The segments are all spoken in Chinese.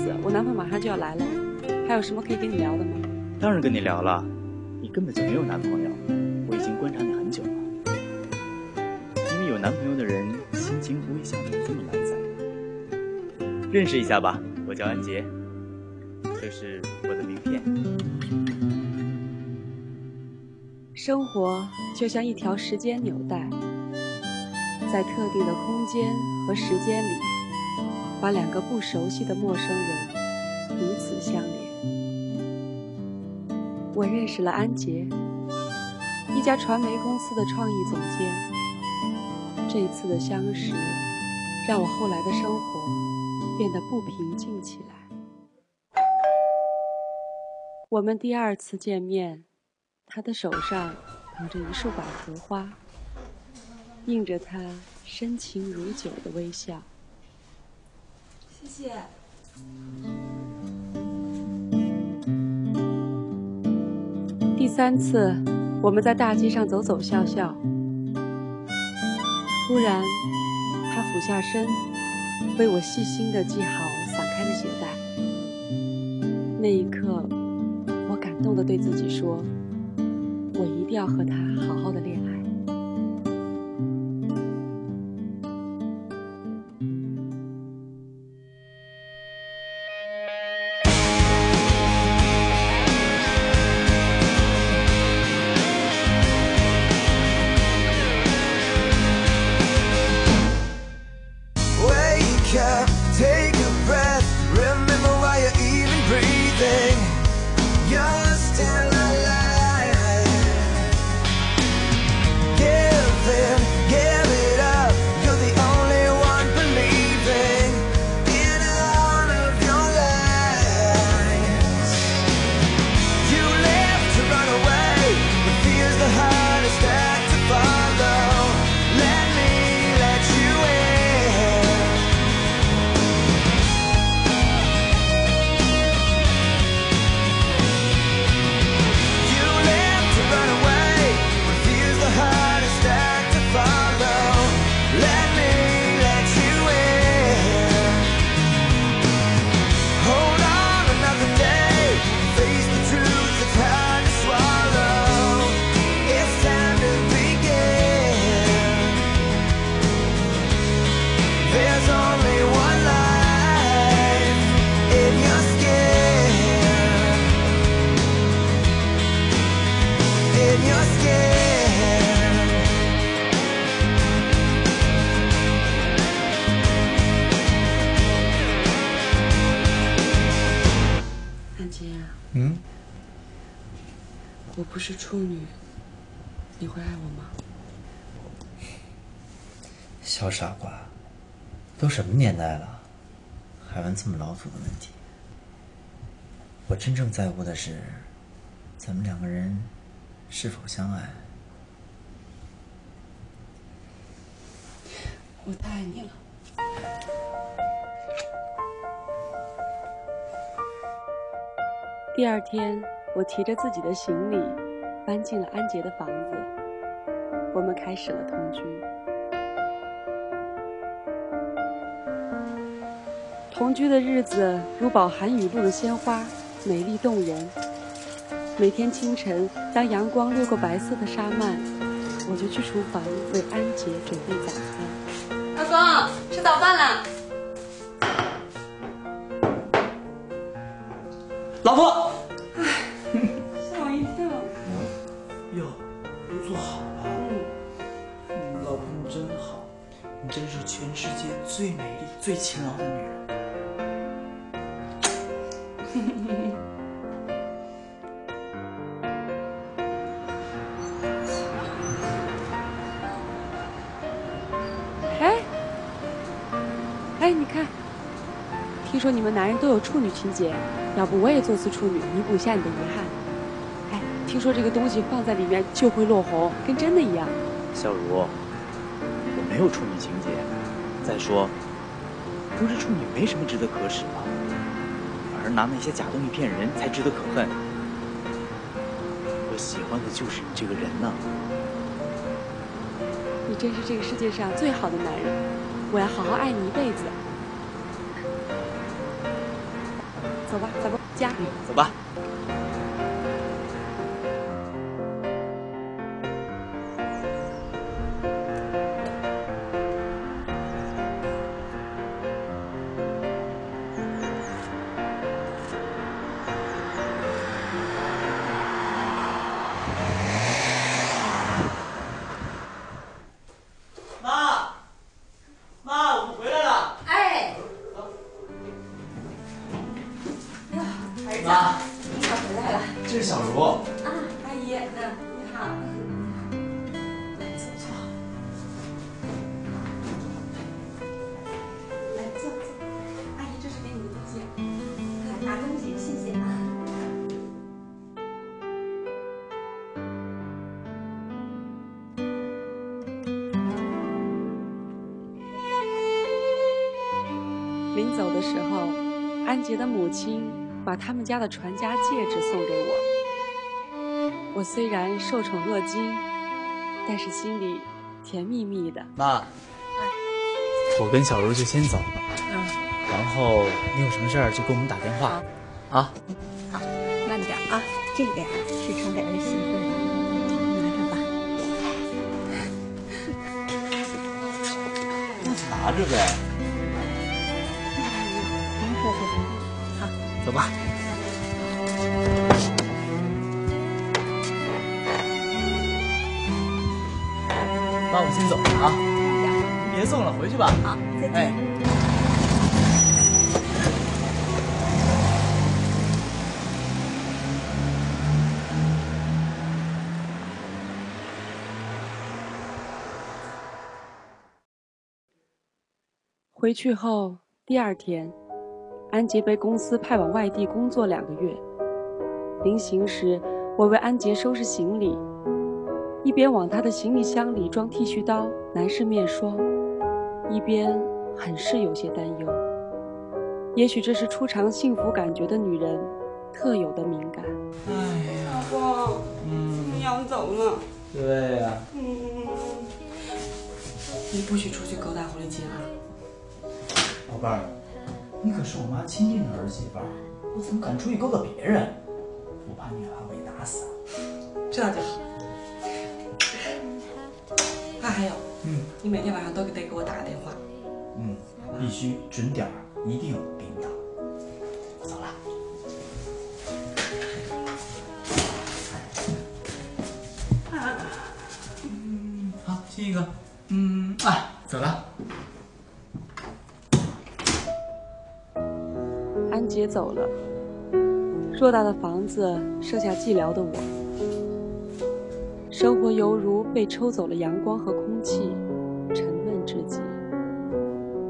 思，我男朋友马上就要来了，还有什么可以跟你聊的吗？当然跟你聊了，你根本就没有男朋友，我已经观察你很久了。因为有男朋友的人心情不会像你这么懒散。认识一下吧，我叫安杰，这是我的名片。生活就像一条时间纽带，在特定的空间和时间里，把两个不熟悉的陌生人彼此相连。我认识了安杰，一家传媒公司的创意总监。这一次的相识，让我后来的生活变得不平静起来。我们第二次见面，他的手上捧着一束百合花，映着他深情如酒的微笑。谢谢。第三次，我们在大街上走走笑笑，突然他俯下身，为我细心地系好散开的鞋带。那一刻，我感动地对自己说，我一定要和他好好的恋爱。我不是处女，你会爱我吗？小傻瓜，都什么年代了，还问这么老土的问题？我真正在乎的是，咱们两个人是否相爱。我太爱你了。第二天，我提着自己的行李，搬进了安杰的房子。我们开始了同居。同居的日子如饱含雨露的鲜花，美丽动人。每天清晨，当阳光掠过白色的纱幔，我就去厨房为安杰准备早餐。老公，吃早饭了。老婆。吓我一跳。哟，都做好了。老婆你真好，你真是全世界最美丽、最勤劳的女人。哎，你看，听说你们男人都有处女情节，要不我也做次处女，弥补一下你的遗憾。哎，听说这个东西放在里面就会落红，跟真的一样。小茹，我没有处女情节。再说，不是处女没什么值得可耻的，而拿那些假东西骗人才值得可恨。我喜欢的就是你这个人呢。你真是这个世界上最好的男人，我要好好爱你一辈子。走吧，咱们回家。走吧。这是小茹啊，阿姨，你好。来，坐。来，坐。阿姨，这是给你的东西。拿东西，谢谢啊。临走的时候，安杰的母亲把他们家的传家戒指送给我。我虽然受宠若惊，但是心里甜蜜蜜的。妈，我跟小茹就先走了。然后你有什么事儿就给我们打电话。啊。好，慢点啊。这个呀是传给儿媳妇的，拿着吧。那就拿着呗。甭客气。好，走吧。妈，我先走了啊！别送了，回去吧。好，再见。哎。回去后，第二天，安杰被公司派往外地工作2个月。临行时，我为安杰收拾行李，一边往他的行李箱里装剃须刀、男士面霜，一边很是有些担忧。也许这是初尝幸福感觉的女人特有的敏感。哎呀，老公，你要走了。对呀。你不许出去勾搭狐狸精啊！宝贝儿，你可是我妈亲定的儿媳妇儿，我怎么敢出去勾搭别人？我怕你把我给打死。这就好。还有，你每天晚上都得给我打个电话。必须准点儿，一定给你打。走了。好，亲一个。走了。安杰走了，偌大的房子剩下寂寥的我，生活犹如被抽走了阳光和空气，沉闷至极。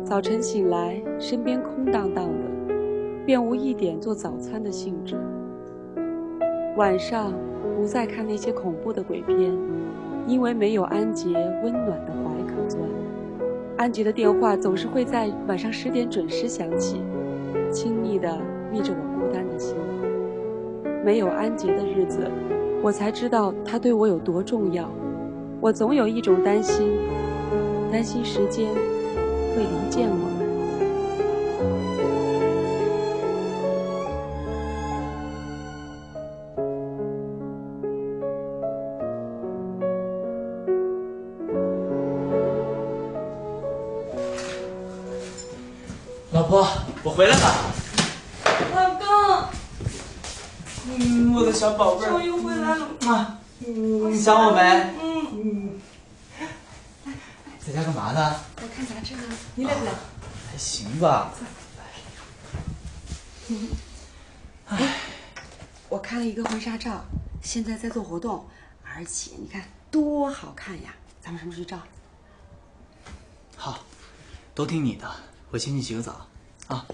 早晨醒来，身边空荡荡的，便无一点做早餐的兴致。晚上不再看那些恐怖的鬼片，因为没有安杰温暖的怀可钻。安杰的电话总是会在晚上10点准时响起，亲密地密着我孤单的心。没有安杰的日子，我才知道他对我有多重要。我总有一种担心，担心时间会离间我们。老婆，我回来了。老公，我的小宝贝儿，终于回来了。你想我没？在家干嘛呢？我看杂志呢，你累不累？还行吧。我看了一个婚纱照，现在在做活动，而且你看多好看呀！咱们什么时候去照？好，都听你的，我先去洗个澡啊。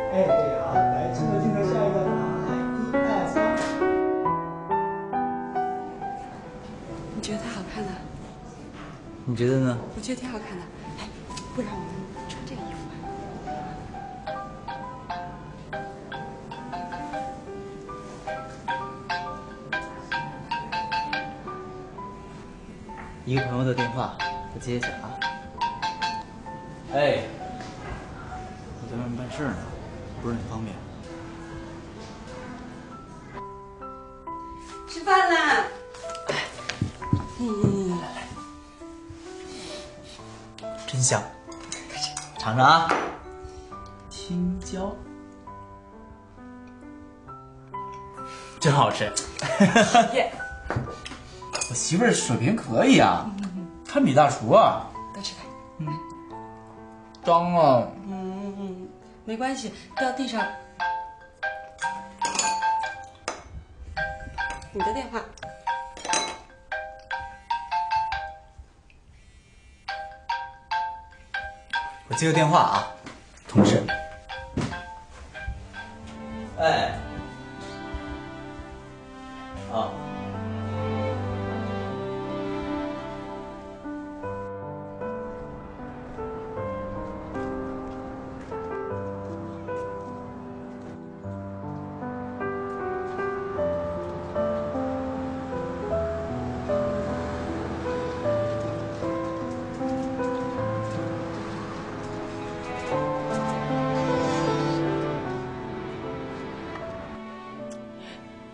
对，好，来，镜头下一个，1、2、3。觉得太好看了。你觉得呢？我觉得挺好看的。哎，不然我们穿这个衣服吧。一个朋友的电话，我接一下啊。哎，我在外面办事呢，不是很方便。吃饭啦！真香，尝尝啊。青椒，真好吃。耶！我媳妇儿水平可以啊，堪比大厨啊。多吃点。脏啊！没关系，掉地上。你的电话。我接个电话啊，同事。哎。啊。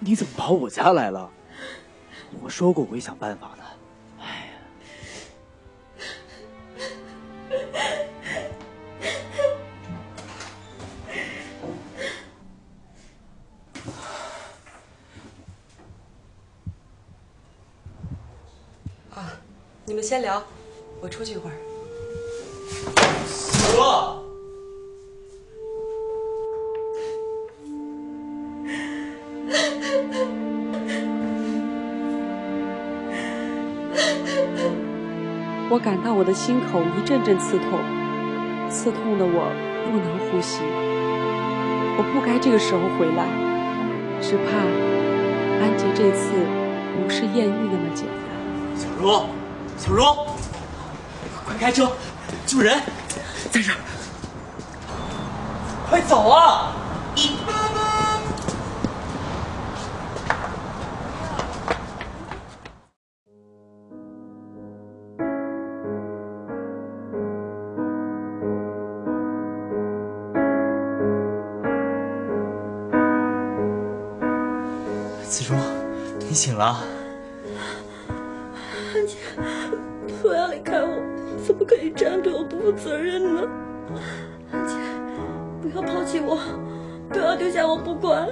你怎么跑我家来了？我说过我会想办法的。哎呀，你们先聊，我出去一会儿。死了！我感到我的心口一阵阵刺痛，刺痛的我不能呼吸。我不该这个时候回来，只怕安杰这次不是艳遇那么简单。小茹，小茹，快开车，救人！在这儿，快走啊！子茹，你醒了。安姐，不要离开我！你怎么可以这样对我不负责任呢？安姐，不要抛弃我，不要丢下我不管。